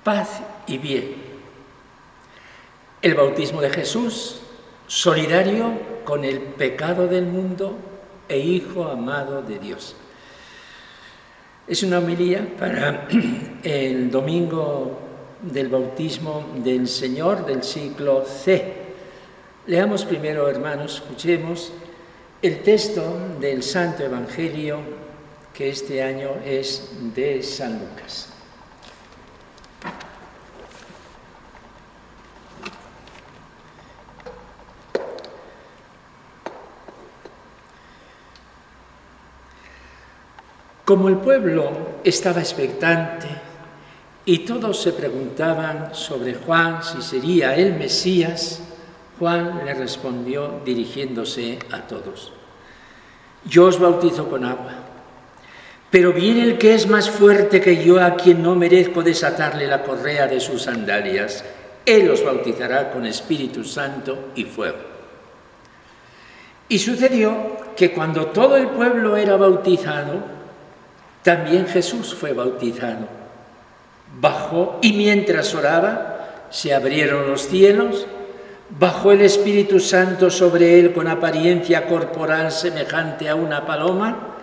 paz y bien. El bautismo de Jesús, solidario con el pecado del mundo e hijo amado de Dios. Es una homilía para el domingo del bautismo del Señor del siglo C. Leamos primero, hermanos, escuchemos el texto del Santo Evangelio, que este año es de San Lucas. Como el pueblo estaba expectante y todos se preguntaban sobre Juan si sería el Mesías, Juan le respondió dirigiéndose a todos: yo os bautizo con agua, pero viene el que es más fuerte que yo, a quien no merezco desatarle la correa de sus sandalias. Él os bautizará con Espíritu Santo y fuego. Y sucedió que cuando todo el pueblo era bautizado, también Jesús fue bautizado. Bajó y mientras oraba, se abrieron los cielos, bajó el Espíritu Santo sobre él con apariencia corporal semejante a una paloma,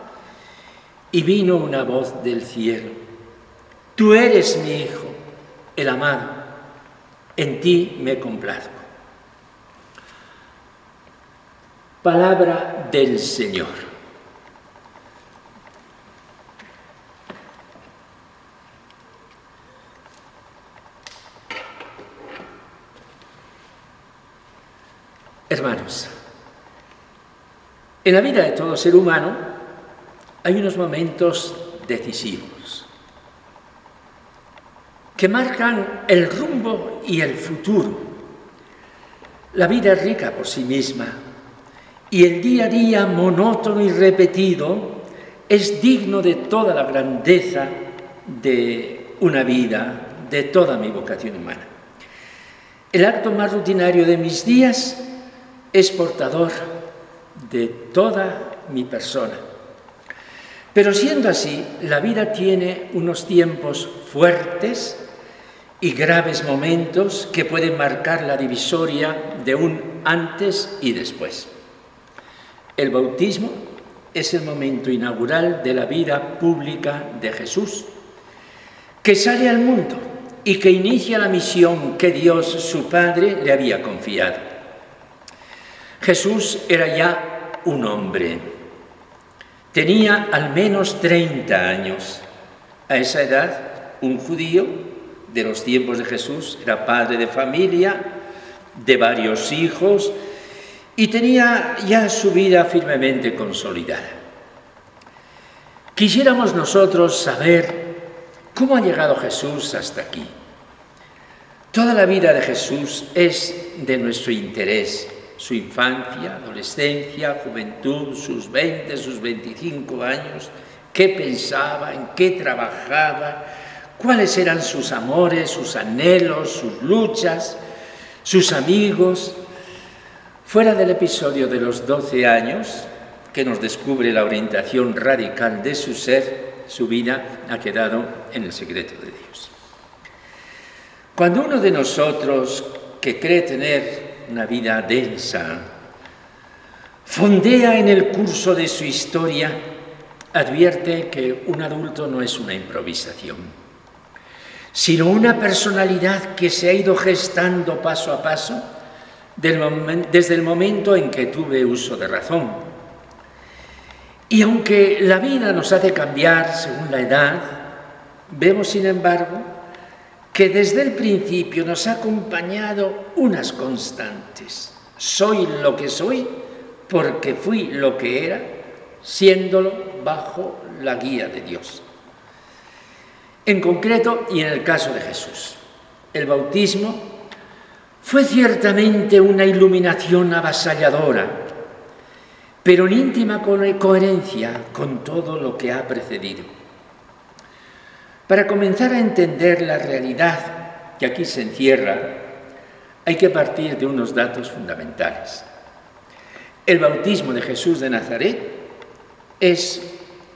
y vino una voz del cielo: tú eres mi Hijo, el amado, en ti me complazco. Palabra del Señor. Hermanos, en la vida de todo ser humano hay unos momentos decisivos que marcan el rumbo y el futuro. La vida es rica por sí misma y el día a día monótono y repetido es digno de toda la grandeza de una vida, de toda mi vocación humana. El acto más rutinario de mis días es portador de toda mi persona. Pero siendo así, la vida tiene unos tiempos fuertes y graves momentos que pueden marcar la divisoria de un antes y después. El bautismo es el momento inaugural de la vida pública de Jesús, que sale al mundo y que inicia la misión que Dios, su Padre, le había confiado. Jesús era ya un hombre. Tenía al menos 30 años. A esa edad, un judío de los tiempos de Jesús era padre de familia, de varios hijos, y tenía ya su vida firmemente consolidada. Quisiéramos nosotros saber cómo ha llegado Jesús hasta aquí. Toda la vida de Jesús es de nuestro interés. Su infancia, adolescencia, juventud, sus 20, sus 25 años, qué pensaba, en qué trabajaba, cuáles eran sus amores, sus anhelos, sus luchas, sus amigos. Fuera del episodio de los 12 años, que nos descubre la orientación radical de su ser, su vida ha quedado en el secreto de Dios. Cuando uno de nosotros que cree tener una vida densa, fondea en el curso de su historia, advierte que un adulto no es una improvisación, sino una personalidad que se ha ido gestando paso a paso desde el momento en que tuve uso de razón. Y aunque la vida nos hace cambiar según la edad, vemos, sin embargo, que desde el principio nos ha acompañado unas constantes. Soy lo que soy porque fui lo que era, siéndolo bajo la guía de Dios. En concreto, y en el caso de Jesús, el bautismo fue ciertamente una iluminación avasalladora, pero en íntima coherencia con todo lo que ha precedido. Para comenzar a entender la realidad que aquí se encierra, hay que partir de unos datos fundamentales. El bautismo de Jesús de Nazaret es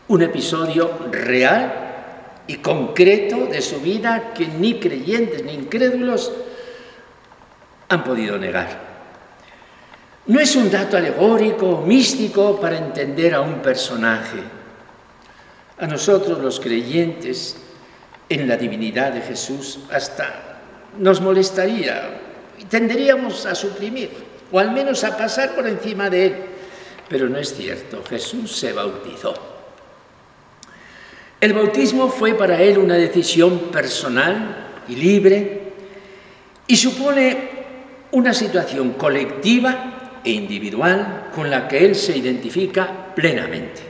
un episodio real y concreto de su vida que ni creyentes ni incrédulos han podido negar. No es un dato alegórico o místico para entender a un personaje. A nosotros los creyentes en la divinidad de Jesús hasta nos molestaría y tenderíamos a suprimir o al menos a pasar por encima de él. Pero no es cierto, Jesús se bautizó. El bautismo fue para él una decisión personal y libre y supone una situación colectiva e individual con la que él se identifica plenamente.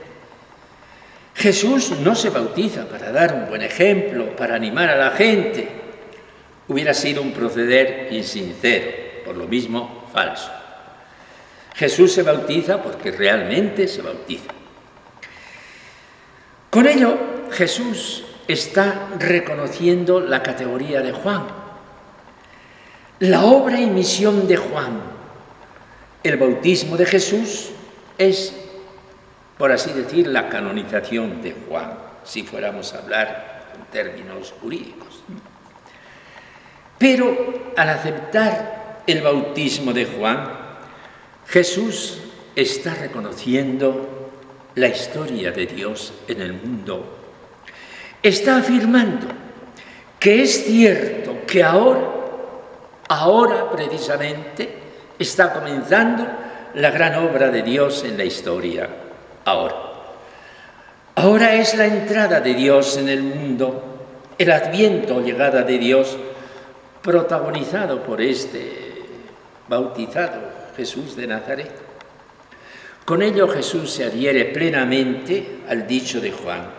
Jesús no se bautiza para dar un buen ejemplo, para animar a la gente. Hubiera sido un proceder insincero, por lo mismo falso. Jesús se bautiza porque realmente se bautiza. Con ello, Jesús está reconociendo la categoría de Juan, la obra y misión de Juan. El bautismo de Jesús es, por así decir, la canonización de Juan, si fuéramos a hablar en términos jurídicos. Pero al aceptar el bautismo de Juan, Jesús está reconociendo la historia de Dios en el mundo. Está afirmando que es cierto que ahora precisamente, está comenzando la gran obra de Dios en la historia. Ahora es la entrada de Dios en el mundo, el adviento o llegada de Dios, protagonizado por este bautizado Jesús de Nazaret. Con ello Jesús se adhiere plenamente al dicho de Juan: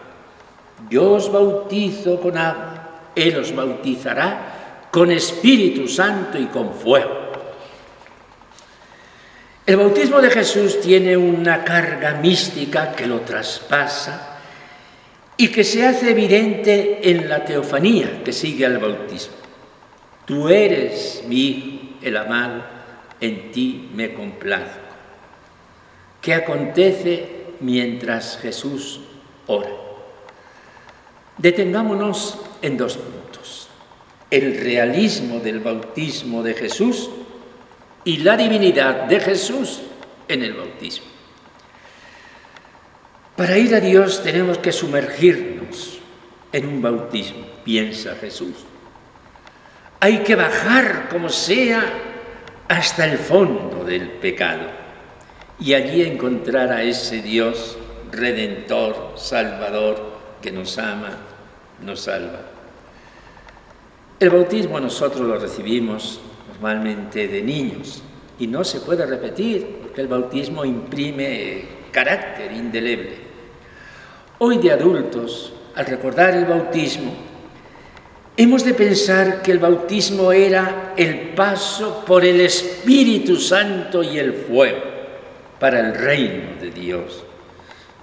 yo os bautizo con agua, Él os bautizará con Espíritu Santo y con fuego. El bautismo de Jesús tiene una carga mística que lo traspasa y que se hace evidente en la teofanía que sigue al bautismo. Tú eres mi Hijo, el amado, en ti me complazco. ¿Qué acontece mientras Jesús ora? Detengámonos en dos puntos: el realismo del bautismo de Jesús y la divinidad de Jesús en el bautismo. Para ir a Dios tenemos que sumergirnos en un bautismo, piensa Jesús. Hay que bajar como sea hasta el fondo del pecado y allí encontrar a ese Dios redentor, salvador, que nos ama, nos salva. El bautismo nosotros lo recibimos normalmente de niños y no se puede repetir porque el bautismo imprime carácter indeleble. Hoy de adultos, al recordar el bautismo, hemos de pensar que el bautismo era el paso por el Espíritu Santo y el fuego para el reino de Dios.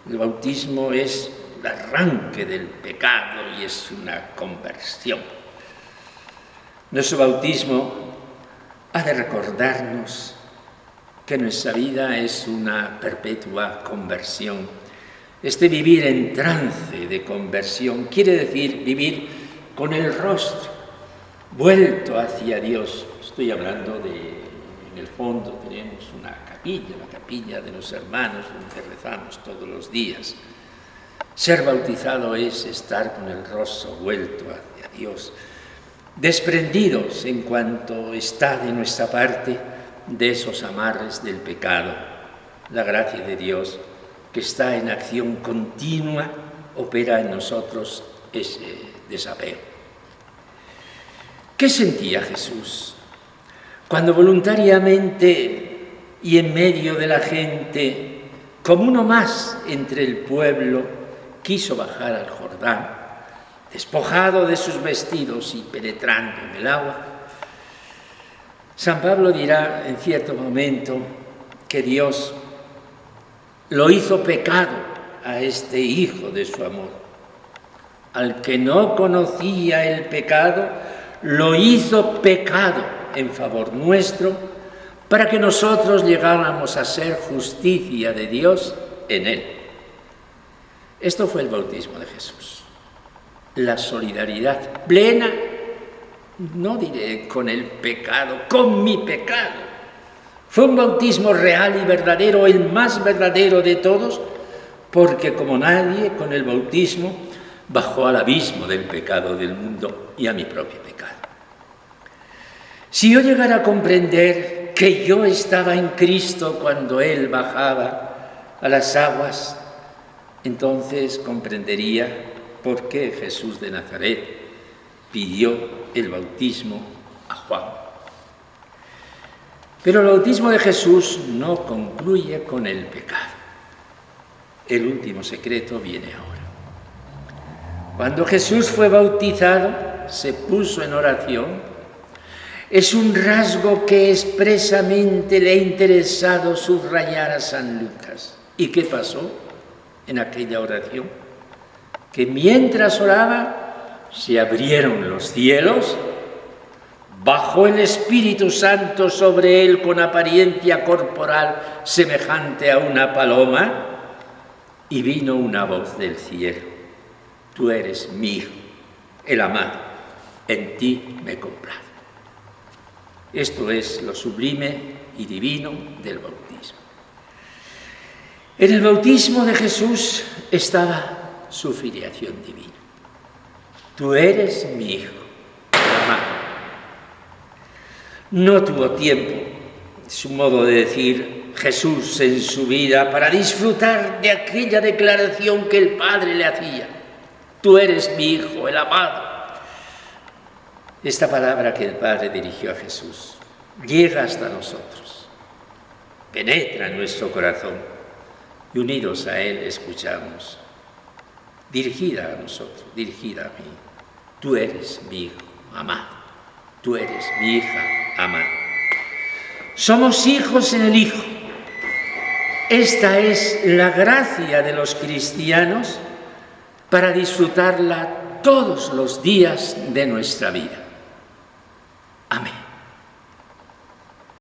El bautismo es el arranque del pecado y es una conversión. Nuestro bautismo ha de recordarnos que nuestra vida es una perpetua conversión. Este vivir en trance de conversión quiere decir vivir con el rostro vuelto hacia Dios. Estoy hablando en el fondo tenemos una capilla, la capilla de los hermanos, donde rezamos todos los días. Ser bautizado es estar con el rostro vuelto hacia Dios, desprendidos en cuanto está de nuestra parte de esos amarres del pecado. La gracia de Dios, que está en acción continua, opera en nosotros ese desapego. ¿Qué sentía Jesús cuando voluntariamente y en medio de la gente, como uno más entre el pueblo, quiso bajar al Jordán, despojado de sus vestidos y penetrando en el agua? San Pablo dirá en cierto momento que Dios lo hizo pecado a este hijo de su amor. Al que no conocía el pecado, lo hizo pecado en favor nuestro, para que nosotros llegáramos a ser justicia de Dios en él. Esto fue el bautismo de Jesús. la solidaridad plena, no diré con el pecado, con mi pecado. Fue un bautismo real y verdadero, el más verdadero de todos, porque como nadie, con el bautismo bajó al abismo del pecado del mundo y a mi propio pecado. Si yo llegara a comprender que yo estaba en Cristo cuando Él bajaba a las aguas, entonces comprendería por qué Jesús de Nazaret pidió el bautismo a Juan. Pero el bautismo de Jesús no concluye con el pecado. El último secreto viene ahora. Cuando Jesús fue bautizado, se puso en oración. Es un rasgo que expresamente le ha interesado subrayar a San Lucas. ¿Y qué pasó en aquella oración? Que mientras oraba, se abrieron los cielos, bajó el Espíritu Santo sobre él con apariencia corporal semejante a una paloma, y vino una voz del cielo: tú eres mi Hijo, el amado, en ti me complazco. Esto es lo sublime y divino del bautismo. En el bautismo de Jesús estaba su filiación divina. Tú eres mi Hijo, el amado. No tuvo tiempo, su modo de decir, Jesús en su vida para disfrutar de aquella declaración que el Padre le hacía. Tú eres mi Hijo, el amado. Esta palabra que el Padre dirigió a Jesús llega hasta nosotros, penetra en nuestro corazón y unidos a Él escuchamos. Dirigida a nosotros, dirigida a mí. Tú eres mi Hijo amado, tú eres mi hija amada. Somos hijos en el Hijo. Esta es la gracia de los cristianos para disfrutarla todos los días de nuestra vida. Amén.